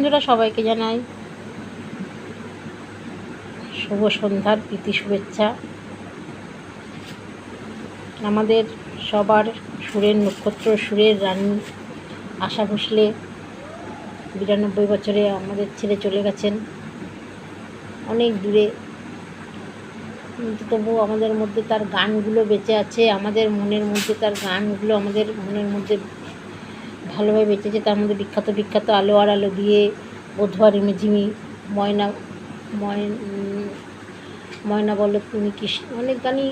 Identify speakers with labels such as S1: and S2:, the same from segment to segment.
S1: বন্ধুরা, সবাইকে জানাই শুভ সন্ধ্যার প্রীতি শুভেচ্ছা। আমাদের সবার সুরের নক্ষত্র, সুরের রানী আশা ভোসলে 92 বছরে আমাদের ছেড়ে চলে গেছেন অনেক দূরে, কিন্তু তবুও আমাদের মধ্যে তার গানগুলো বেঁচে আছে। আমাদের মনের মধ্যে তার গানগুলো আমাদের মনের মধ্যে ভালোভাবে বেঁচে আছে। তার মধ্যে বিখ্যাত বিখ্যাত আলো আর আলো দিয়ে, বধুয়া রিমিঝিমি, ময়না ময়না বলো তুমি কৃষ্ণ, অনেক গানই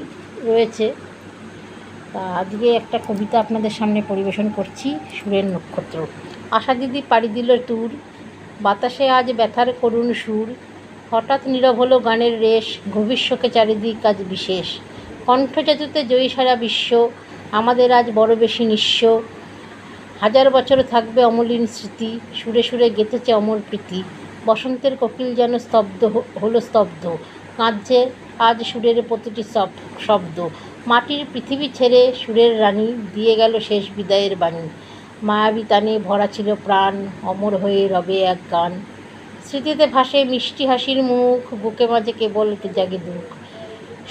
S1: রয়েছে। তা আজকে একটা কবিতা আপনাদের সামনে পরিবেশন করছি, সুরের নক্ষত্র। আশা দিদি পাড়ি দিল ট্যুর, বাতাসে আজ ব্যথার করুণ সুর। হঠাৎ নীরব হলো গানের রেশ, গভীর শোকে চারিদিক আজ বিশেষ। কণ্ঠজাতিতে জয়ী সারা বিশ্ব, আমাদের আজ বড় বেশি নিঃস্ব। হাজার বছর থাকবে অমলিন স্মৃতি, সুরে সুরে গেঁথেছে অমর প্রীতি। বসন্তের কোকিল যেন স্তব্ধ হলো স্তব্ধ, কাঁদছে আজ সুরের প্রতিটি শব্দ। মাটির পৃথিবী ছেড়ে সুরের রানী দিয়ে গেল শেষ বিদায়ের বাণী। মায়াবী টানে ভরা ছিল প্রাণ, অমর হয়ে রবে এক গান। স্মৃতিতে ভাসে মিষ্টি হাসির মুখ, বুকে মাঝে কেবল জাগে দুঃখ।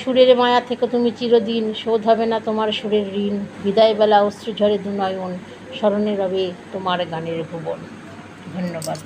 S1: সুরের মায়া থেকে তুমি চিরদিন, শোধ হবে না তোমার সুরের ঋণ। বিদায়বেলা অশ্রু ঝরে দু নয়ন, স্মরণে রবে তোমার গানের ভুবন। ধন্যবাদ।